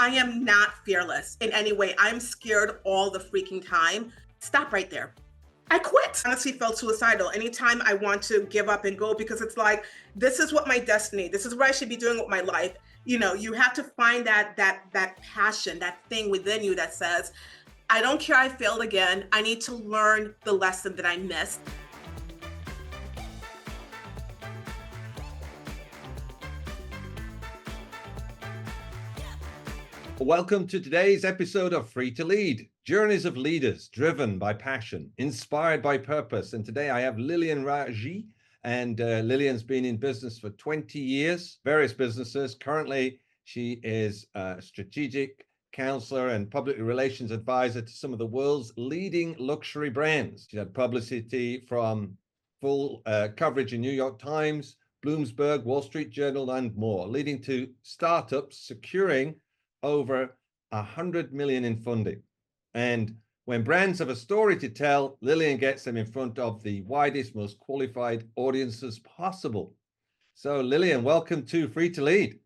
I am not fearless in any way. I'm scared all the freaking time. Stop right there. I quit. Honestly felt suicidal anytime I want to give up and go, because it's like, this is what my destiny, this is what I should be doing with my life. You have to find that passion, that thing within you that says, I don't care I failed again. I need to learn the lesson that I missed. Welcome to today's episode of Free to Lead, Journeys of Leaders Driven by Passion, Inspired by Purpose. And today I have Lilian Raji, and Lillian's been in business for 20 years, various businesses. Currently, she is a strategic counselor and public relations advisor to some of the world's leading luxury brands. She had publicity from full coverage in New York Times, Bloomberg, Wall Street Journal, and more, leading to startups securing over 100 million in funding. And when brands have a story to tell, Lillian gets them in front of the widest, most qualified audiences possible. So Lillian, welcome to Free to Lead.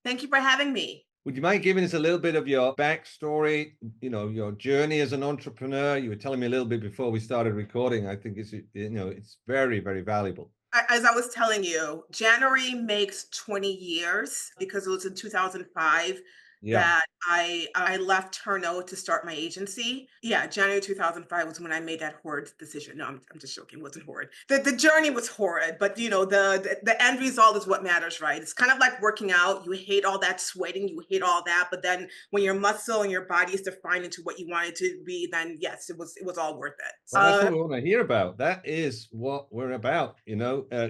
Thank you for having me. Would you mind giving us a little bit of your backstory, your journey as an entrepreneur? You were telling me a little bit before we started recording. I think it's very, very valuable. As I was telling you, January makes 20 years because it was in 2005 that I left Turno to start my agency. Yeah, January 2005 was when I made that horrid decision. No, I'm just joking. It wasn't horrid. The journey was horrid, but the end result is what matters, right? It's kind of like working out. You hate all that sweating, you hate all that, but then when your muscle and your body is defined into what you want it to be, then yes, it was all worth it. Well, that's what we want to hear about. That is what we're about,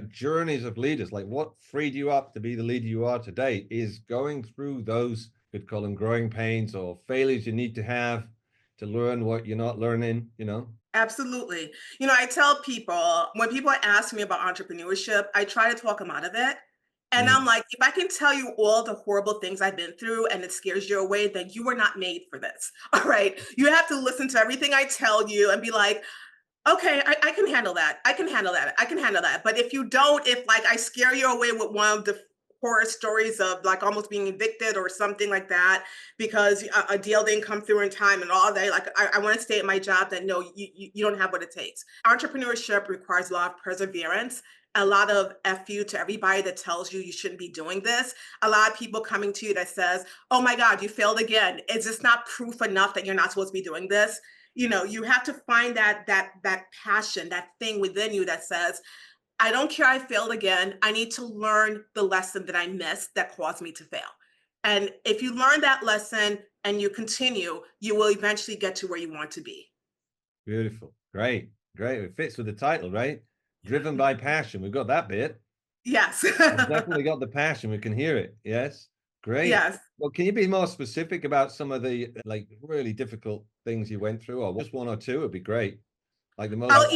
journeys of leaders. Like what freed you up to be the leader you are today is going through those, could call them growing pains or failures you need to have to learn what you're not learning, Absolutely. I tell people, when people ask me about entrepreneurship, I try to talk them out of it. And I'm like, if I can tell you all the horrible things I've been through and it scares you away, then you were not made for this. All right. You have to listen to everything I tell you and be like, okay, I can handle that. I can handle that. I can handle that. But if you don't, if like I scare you away with one of the horror stories of like almost being evicted or something like that because a deal didn't come through in time and all that, like I want to stay at my job, then no, you don't have what it takes. Entrepreneurship requires a lot of perseverance, a lot of FU to everybody that tells you you shouldn't be doing this. A lot of people coming to you that says, oh my God, you failed again. Is this not proof enough that you're not supposed to be doing this? You have to find that passion, that thing within you that says, I don't care I failed again. I need to learn the lesson that I missed that caused me to fail. And if you learn that lesson and you continue, you will eventually get to where you want to be. Beautiful. Great. It fits with the title, right? Driven by passion. We've got that bit. Yes. We've definitely got the passion. We can hear it. Yes. Great. Yes. Well, can you be more specific about some of the like really difficult things you went through, or just one or two would be great. Like the most. Well,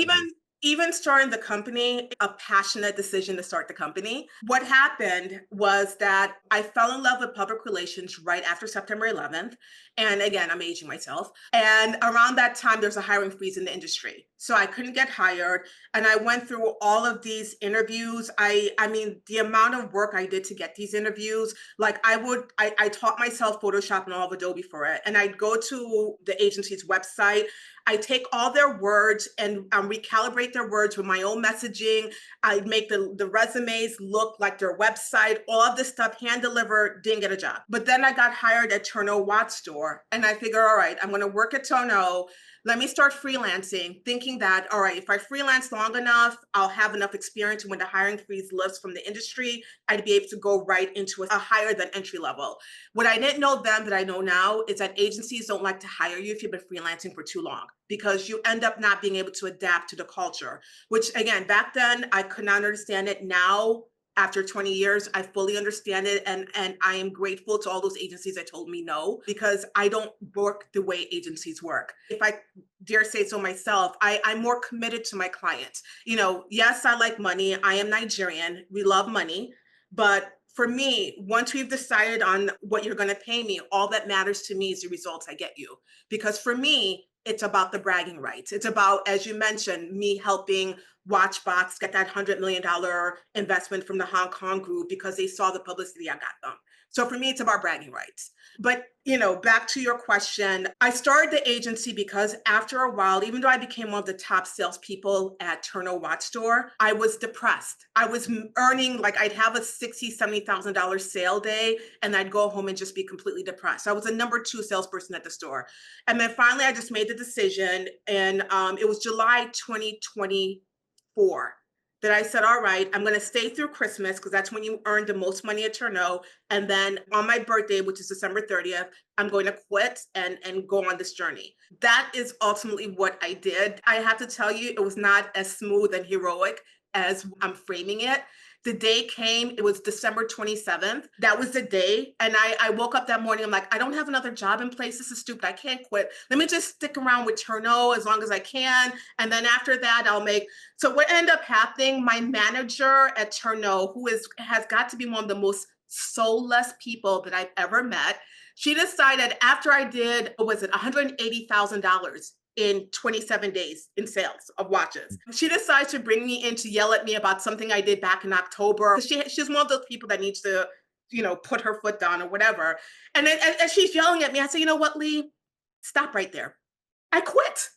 even starting the company, a passionate decision to start the company. What happened was that I fell in love with public relations right after September 11th. And again, I'm aging myself. And around that time, there's a hiring freeze in the industry. So I couldn't get hired. And I went through all of these interviews. I mean, the amount of work I did to get these interviews, like I taught myself Photoshop and all of Adobe for it. And I'd go to the agency's website. I take all their words and recalibrate their words with my own messaging. I make the resumes look like their website, all of this stuff, hand delivered, didn't get a job. But then I got hired at Turno Watch Store and I figure, all right, I'm going to work at Turno. Let me start freelancing, thinking that, all right, if I freelance long enough, I'll have enough experience when the hiring freeze lifts from the industry, I'd be able to go right into a higher than entry level. What I didn't know then that I know now is that agencies don't like to hire you if you've been freelancing for too long, because you end up not being able to adapt to the culture, which again, back then I could not understand it. Now, after 20 years, I fully understand it. And I am grateful to all those agencies that told me no, because I don't work the way agencies work. If I dare say so myself, I'm more committed to my clients. Yes, I like money. I am Nigerian. We love money. But for me, once we've decided on what you're going to pay me, all that matters to me is the results I get you. Because for me, it's about the bragging rights. It's about, as you mentioned, me helping Watchbox get that $100 million investment from the Hong Kong group because they saw the publicity I got them. So for me, it's about bragging rights. But, back to your question, I started the agency because after a while, even though I became one of the top salespeople at Turno Watch Store, I was depressed. I was earning, like, I'd have a $60,000, $70,000 sale day, and I'd go home and just be completely depressed. I was a number two salesperson at the store. And then finally, I just made the decision, and it was July 2024 that I said, all right, I'm going to stay through Christmas because that's when you earn the most money at Turno. And then on my birthday, which is December 30th, I'm going to quit and go on this journey. That is ultimately what I did. I have to tell you, it was not as smooth and heroic as I'm framing it. The day came, it was December 27th. That was the day. And I woke up that morning. I'm like, I don't have another job in place. This is stupid. I can't quit. Let me just stick around with Turno as long as I can. And then after that, I'll make. So what ended up happening, my manager at Turno, has got to be one of the most soulless people that I've ever met. She decided after I did, what was it, $180,000 in 27 days in sales of watches. She decides to bring me in to yell at me about something I did back in October. She's one of those people that needs to, put her foot down or whatever. And then as she's yelling at me, I say, you know what, Lee, stop right there. I quit.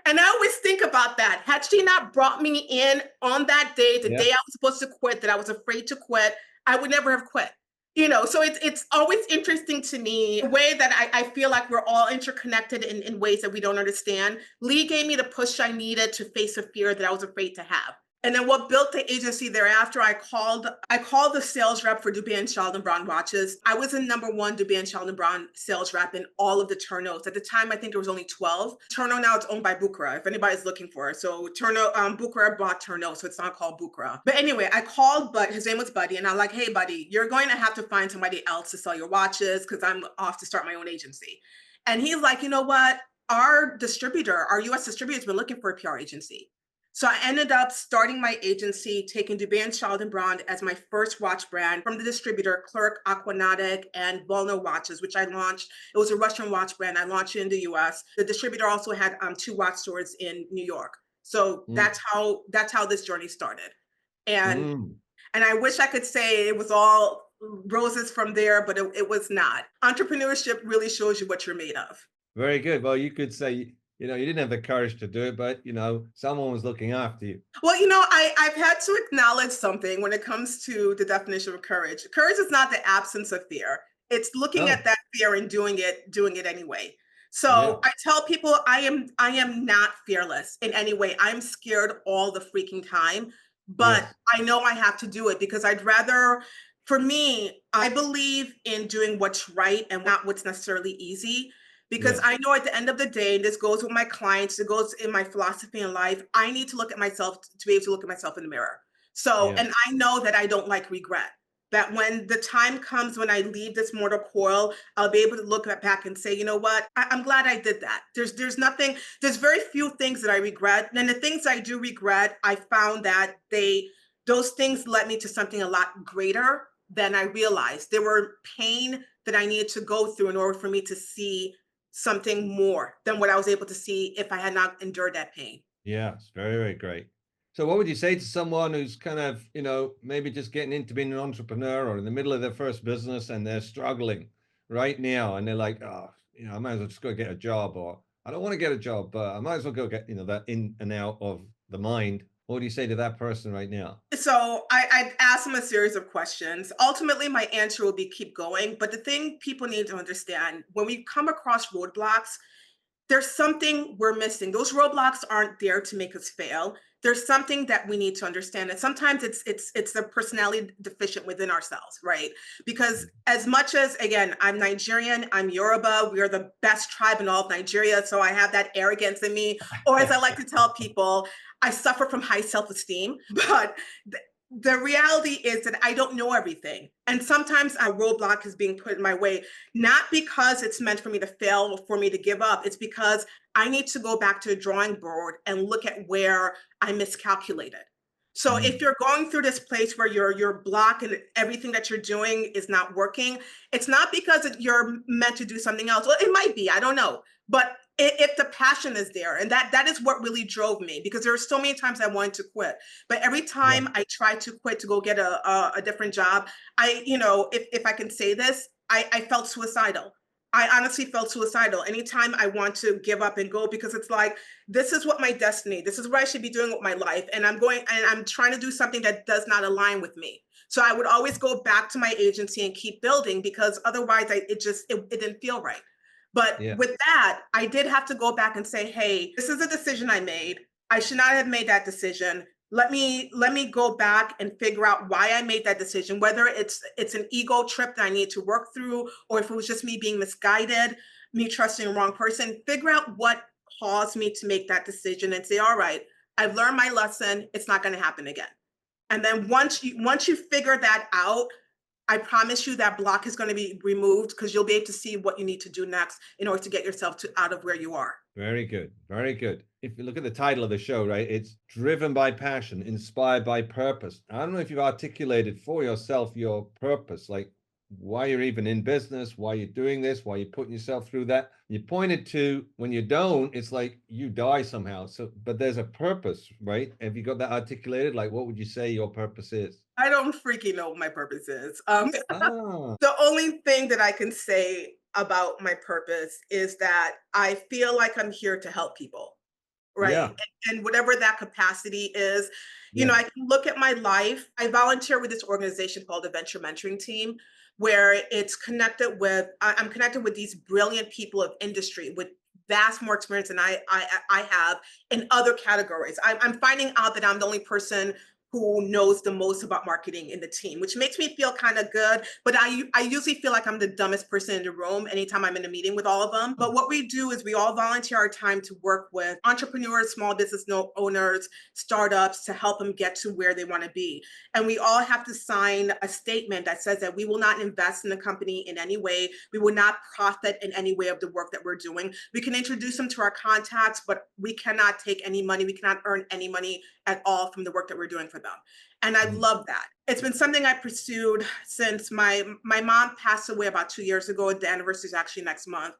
And I always think about that. Had she not brought me in on that day, the Yeah. day I was supposed to quit, that I was afraid to quit, I would never have quit. So it's always interesting to me the way that I feel like we're all interconnected in ways that we don't understand. Lee gave me the push I needed to face a fear that I was afraid to have. And then what built the agency thereafter, I called the sales rep for Dubé and Sheldon Brown watches. I was the number one Dubé and Sheldon Brown sales rep in all of the Turnos. At the time, I think there was only 12. Turno now it's owned by Bucra, if anybody's looking for it. So Turno, Bucra bought Turno, so it's not called Bucra. But anyway, I called his name was Buddy, and I'm like, hey, Buddy, you're going to have to find somebody else to sell your watches because I'm off to start my own agency. And he's like, you know what? Our US distributor has been looking for a PR agency. So I ended up starting my agency, taking Dubé and Sheldon Brown as my first watch brand from the distributor Clerk, Aquanatic, and Volno Watches, which I launched. It was a Russian watch brand. I launched it in the US. The distributor also had 2 watch stores in New York. So Mm. that's how this journey started. And Mm. and I wish I could say it was all roses from there, but it was not. Entrepreneurship really shows you what you're made of. Very good. Well, you could say, you didn't have the courage to do it, but, someone was looking after you. Well, I've had to acknowledge something when it comes to the definition of courage. Courage is not the absence of fear. It's looking at Oh, that fear and doing it anyway. yeah. So I tell people I am not fearless in any way. I'm scared all the freaking time, but Yes. I know I have to do it because for me, I believe in doing what's right and not what's necessarily easy because Yes. I know at the end of the day, and this goes with my clients, it goes in my philosophy in life, I need to look at myself to be able to look at myself in the mirror. So, Yes. and I know that I don't like regret. That when the time comes when I leave this mortal coil, I'll be able to look back and say, you know what? I'm glad I did that. There's nothing, there's very few things that I regret. And the things I do regret, I found that those things led me to something a lot greater than I realized. There were pain that I needed to go through in order for me to see something more than what I was able to see if I had not endured that pain. Yes. Very, very great. So what would you say to someone who's kind of, maybe just getting into being an entrepreneur or in the middle of their first business and they're struggling right now and they're like, oh, I might as well just go get a job, or I don't want to get a job, but I might as well go get, that in and out of the mind. What do you say to that person right now? So I asked them a series of questions. Ultimately, my answer will be keep going. But the thing people need to understand when we come across roadblocks, there's something we're missing. Those roadblocks aren't there to make us fail. There's something that we need to understand. And sometimes it's the personality deficient within ourselves, right? Because as much as again, I'm Nigerian, I'm Yoruba, we are the best tribe in all of Nigeria. So I have that arrogance in me. Or as I like to tell people, I suffer from high self-esteem. But the reality is that I don't know everything. And sometimes a roadblock is being put in my way, not because it's meant for me to fail or for me to give up. It's because I need to go back to the drawing board and look at where I miscalculated. So if Mm. you're going through this place where you're blocked and everything that you're doing is not working, it's not because you're meant to do something else. Well, it might be, I don't know. But if the passion is there, and that is what really drove me, because there were so many times I wanted to quit. But every Yeah. time I tried to quit to go get a different job, if I can say this, I felt suicidal. I honestly felt suicidal anytime I want to give up and go, because it's like, this is what my destiny, this is what I should be doing with my life. And I'm trying to do something that does not align with me. So I would always go back to my agency and keep building, because otherwise it didn't feel right. But Yeah. with that, I did have to go back and say, hey, this is a decision I made. I should not have made that decision. Let me go back and figure out why I made that decision, whether it's an ego trip that I need to work through, or if it was just me being misguided, me trusting the wrong person. Figure out what caused me to make that decision and say, all right, I've learned my lesson. It's not going to happen again. And then once you figure that out, I promise you that block is going to be removed, because you'll be able to see what you need to do next in order to get yourself to out of where you are. Very good. Very good. If you look at the title of the show, right, it's driven by passion, inspired by purpose. I don't know if you've articulated for yourself your purpose, like why you're even in business, why you're doing this, why you're putting yourself through that. You pointed to when you don't, it's like you die somehow. So, but there's a purpose, right? Have you got that articulated? Like, what would you say your purpose is? I don't freaking know what my purpose is. Ah, The only thing that I can say about my purpose is that I feel like I'm here to help people, right? yeah, And whatever that capacity is, yeah. I can look at my life. I volunteer with this organization called the Venture Mentoring Team, where I'm connected with these brilliant people of industry with vast more experience than I have in other categories. I'm finding out that I'm the only person who knows the most about marketing in the team, which makes me feel kind of good. But I usually feel like I'm the dumbest person in the room anytime I'm in a meeting with all of them. But what we do is we all volunteer our time to work with entrepreneurs, small business owners, startups, to help them get to where they want to be. And we all have to sign a statement that says that we will not invest in the company in any way. We will not profit in any way of the work that we're doing. We can introduce them to our contacts, but we cannot take any money. We cannot earn any money at all from the work that we're doing for them. And I Mm, love that. It's been something I pursued since my mom passed away about 2 years ago. The anniversary is actually next month.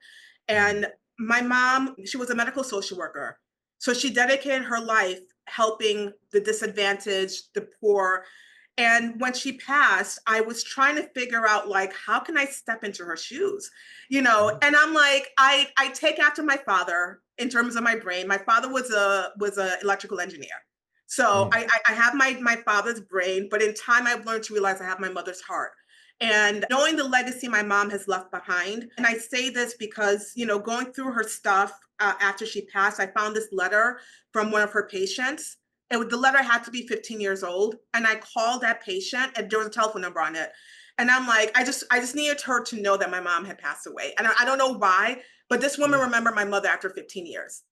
mm, And my mom, she was a medical social worker. So she dedicated her life helping the disadvantaged, the poor. And when she passed, I was trying to figure out, like, how can I step into her shoes? mm, And I'm like, I take after my father in terms of my brain. My father was a electrical engineer. So mm. I have my father's brain, but in time I've learned to realize I have my mother's heart. And knowing the legacy my mom has left behind. And I say this because, going through her stuff after she passed, I found this letter from one of her patients. The letter had to be 15 years old. And I called that patient, and there was a telephone number on it. And I'm like, I just needed her to know that my mom had passed away. And I don't know why, but this woman Mm, remembered my mother after 15 years.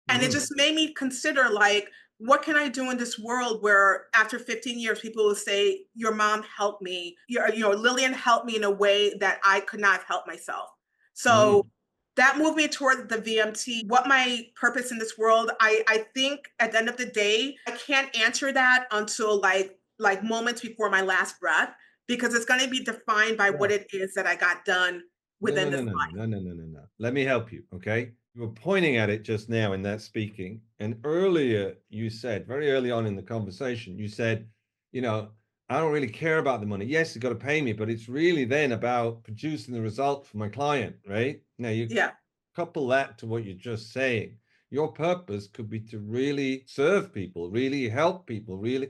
And it mm, just made me consider, like, what can I do in this world where after 15 years, people will say, your mom helped me, Lillian helped me in a way that I could not have helped myself. So mm. that moved me toward the VMT. What my purpose in this world, I think at the end of the day, I can't answer that until like moments before my last breath, because it's going to be defined by Yeah. what it is that I got done No, no, within no, this no, life. no, no, no, no, no. Let me help you, okay? You were pointing at it just now in that speaking, and earlier you said, very early on in the conversation, you said, you know, I don't really care about the money. Yes, you got to pay me, but it's really then about producing the result for my client, right? Now you Yeah. couple that to what you're just saying. Your purpose could be to really serve people, really help people, really,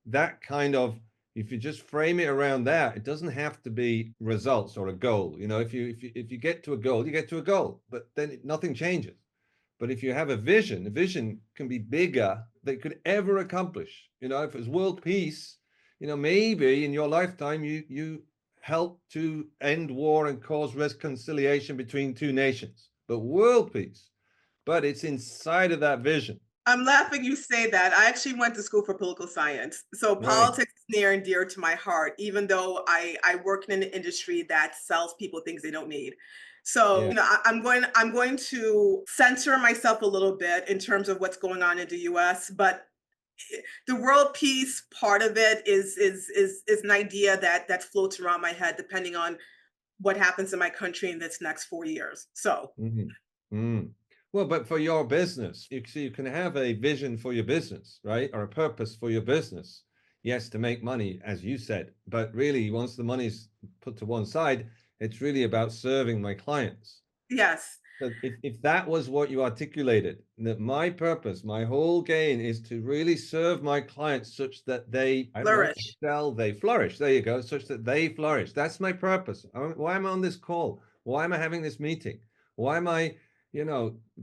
that kind of, if you just frame it around that, it doesn't have to be results or a goal. If you get to a goal, you get to a goal, but then nothing changes. But if you have a vision can be bigger than could ever accomplish. If it's world peace, maybe in your lifetime you help to end war and cause reconciliation between two nations. But world peace, but it's inside of that vision. I'm laughing you say that. I actually went to school for political science. So Right. politics is near and dear to my heart, even though I work in an industry that sells people things they don't need. So, Yeah. I'm going to censor myself a little bit in terms of what's going on in the US, but The world peace part of it is an idea that floats around my head depending on what happens in my country in this next 4 years. So Mhm. Mm. Well, but for your business, you can have a vision for your business, right? Or a purpose for your business. Yes, to make money, as you said, but really, once the money's put to one side, it's really about serving my clients. yes, So if that was what you articulated, that my purpose, my whole gain is to really serve my clients such that they, I don't know, flourish. excel, they flourish. There you go, such that they flourish. That's my purpose. Why am I on this call? Why am I having this meeting? Why am I,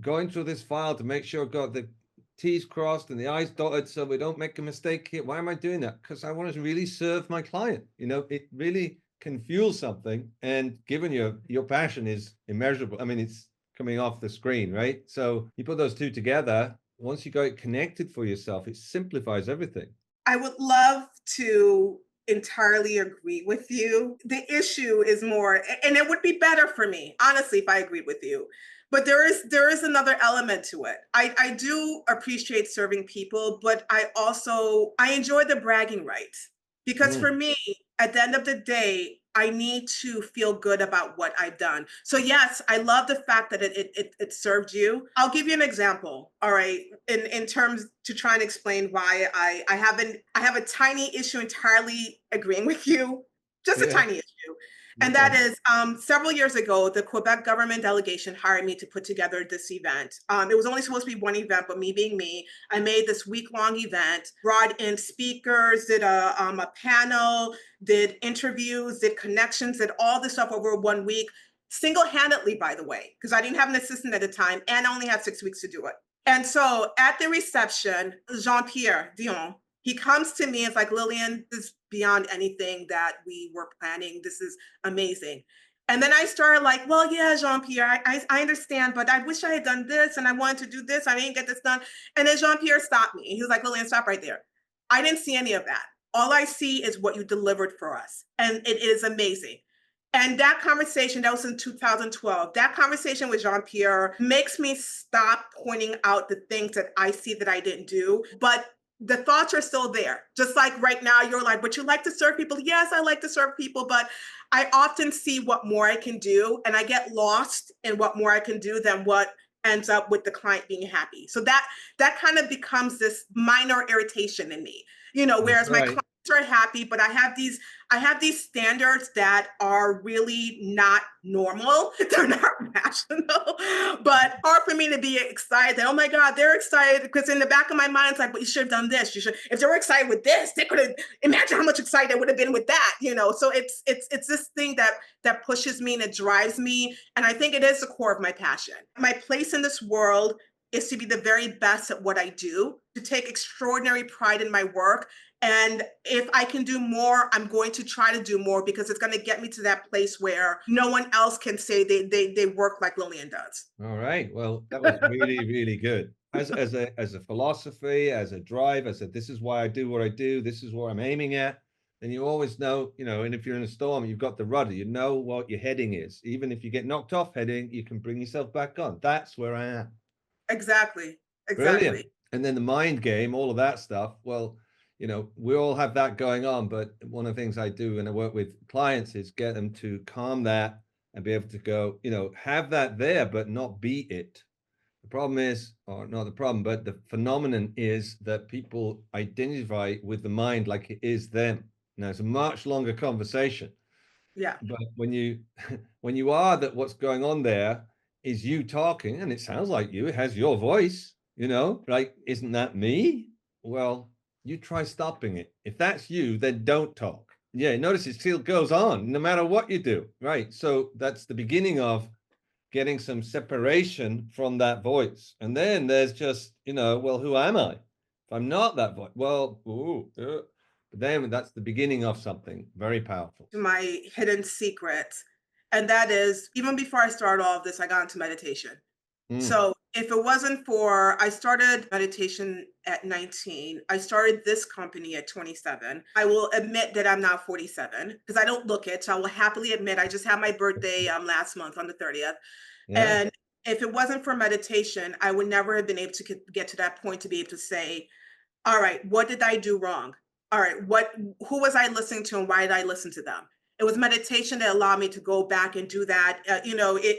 going through this file to make sure I've got the T's crossed and the I's dotted so we don't make a mistake here? Why am I doing that? Because I want to really serve my client. It really can fuel something. And given your passion is immeasurable. I mean, it's coming off the screen, right? So you put those two together, once you got it connected for yourself, it simplifies everything. I would love to entirely agree with you. The issue is more, and it would be better for me, honestly, if I agreed with you. But there is another element to it. I do appreciate serving people, but I enjoy the bragging rights. Because Mm, for me, at the end of the day, I need to feel good about what I've done. So yes, I love the fact that it served you. I'll give you an example. All right, in terms to try and explain why I have a tiny issue entirely agreeing with you, just a yeah. tiny issue. And that Okay. is, several years ago, the Quebec government delegation hired me to put together this event. It was only supposed to be one event, but me being me, I made this week-long event, brought in speakers, did a panel, did interviews, did connections, did all this stuff over 1 week, single-handedly, by the way, because I didn't have an assistant at the time, and I only had 6 weeks to do it. And so at the reception, Jean-Pierre Dion, he comes to me and is like, Lillian, this is beyond anything that we were planning. This is amazing. And then I started like, well, yeah, Jean-Pierre, I understand, but I wish I had done this and I wanted to do this. I didn't get this done. And then Jean-Pierre stopped me. He was like, Lillian, stop right there. I didn't see any of that. All I see is what you delivered for us. And it is amazing. And that conversation, that was in 2012, that conversation with Jean Pierre makes me stop pointing out the things that I see that I didn't do. But the thoughts are still there. Just like right now, you're like, but you like to serve people. Yes, I like to serve people, but I often see what more I can do. And I get lost in what more I can do than what ends up with the client being happy. So that kind of becomes this minor irritation in me, That's whereas my right. clients are happy, but I have these standards that are really not normal. They're not rational, but hard for me to be excited that, oh my God, they're excited. Because in the back of my mind, it's like, well, you should have done this. You should, if they were excited with this, they could have imagine how much excited they would have been with that. So it's this thing that pushes me and it drives me. And I think it is the core of my passion. My place in this world is to be the very best at what I do, to take extraordinary pride in my work, and if I can do more, I'm going to try to do more because it's going to get me to that place where no one else can say they work like Lillian does. All right. Well, that was really, really good. As a philosophy, as a drive, I said, this is why I do what I do. This is what I'm aiming at. And you always know, and if you're in a storm, you've got the rudder, you know what your heading is. Even if you get knocked off heading, you can bring yourself back on. That's where I am. Exactly. Brilliant. Exactly. And then the mind game, all of that stuff. Well, we all have that going on, but one of the things I do when I work with clients is get them to calm that and be able to go, have that there, but not be it. The problem is, or not the problem, but the phenomenon is that people identify with the mind like it is them. Now it's a much longer conversation, Yeah. but when you are that, what's going on there is you talking, and it sounds like you, it has your voice, like, isn't that me? Well, you try stopping it. If that's you, then don't talk. Yeah, notice it still goes on no matter what you do, right? So that's the beginning of getting some separation from that voice. And then there's just, well, who am I? If I'm not that voice, well, but then that's the beginning of something very powerful. My hidden secret. And that is, even before I started all of this, I got into meditation. Mm, So if it wasn't for, I started meditation at 19. I started this company at 27. I will admit that I'm now 47 because I don't look it. So I will happily admit I just had my birthday last month on the 30th. yeah. And if it wasn't for meditation, I would never have been able to get to that point to be able to say, All right, what did I do wrong? All right, who was I listening to and why did I listen to them? It was meditation that allowed me to go back and do that.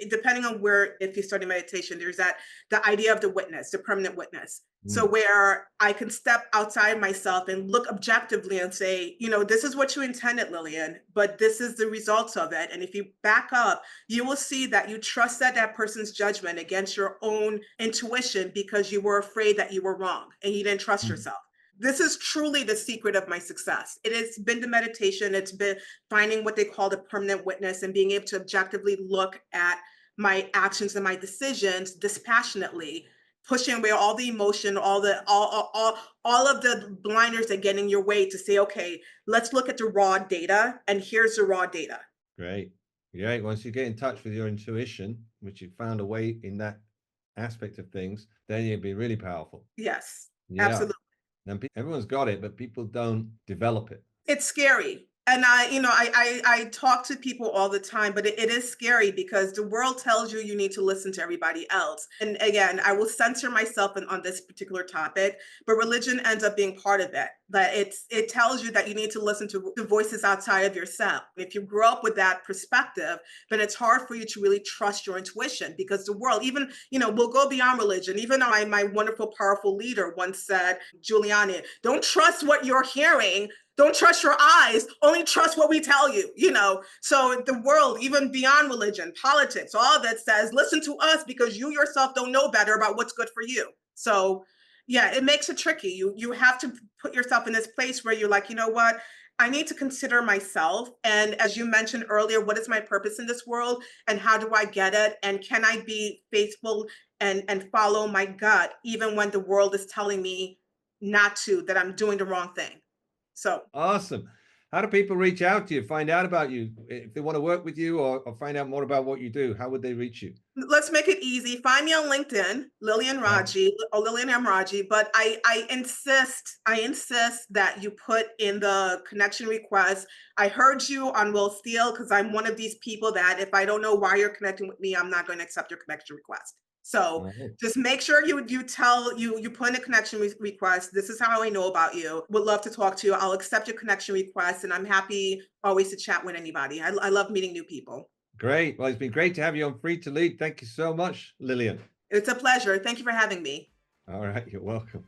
Depending on where, if you study meditation, there's that the idea of the witness, the permanent witness. So Mm, where I can step outside myself and look objectively and say, this is what you intended, Lillian, but this is the results of it. And if you back up, you will see that you trusted that person's judgment against your own intuition because you were afraid that you were wrong and you didn't trust mm. yourself. This is truly the secret of my success. It has been the meditation, it's been finding what they call the permanent witness and being able to objectively look at my actions and my decisions dispassionately, pushing away all the emotion, all of the blinders that get in your way to say, okay, let's look at the raw data, and here's the raw data. Great. Great. Once you get in touch with your intuition, which you found a way in that aspect of things, then you'll be really powerful. Yes, Yeah. absolutely. And everyone's got it, but people don't develop it. It's scary. And I talk to people all the time, but it is scary because the world tells you you need to listen to everybody else. And again, I will censor myself on this particular topic, but religion ends up being part of it. That it tells you that you need to listen to the voices outside of yourself. If you grow up with that perspective, then it's hard for you to really trust your intuition because the world, even, will go beyond religion. Even my wonderful, powerful leader once said, Giuliani, don't trust what you're hearing, don't trust your eyes, only trust what we tell you. So the world, even beyond religion, politics, all that says, listen to us because you yourself don't know better about what's good for you. So yeah, it makes it tricky. You have to put yourself in this place where you're like, you know what? I need to consider myself. And as you mentioned earlier, what is my purpose in this world and how do I get it? And can I be faithful and follow my gut, even when the world is telling me not to, that I'm doing the wrong thing? So Awesome. How do people reach out to you, find out about you? If they want to work with you or find out more about what you do, how would they reach you? let's make it easy. Find me on LinkedIn, Lilian Yeah. Raji or Lilian M. Raji. But I insist that you put in the connection request. I heard you on Will Steele because I'm one of these people that if I don't know why you're connecting with me, I'm not going to accept your connection request. So Oh, just make sure you put in a connection request. This is how I know about you. Would love to talk to you. I'll accept your connection request, and I'm happy always to chat with anybody. I love meeting new people. great. Well, it's been great to have you on Free to Lead. Thank you so much, Lillian. It's a pleasure. Thank you for having me. All right, you're welcome.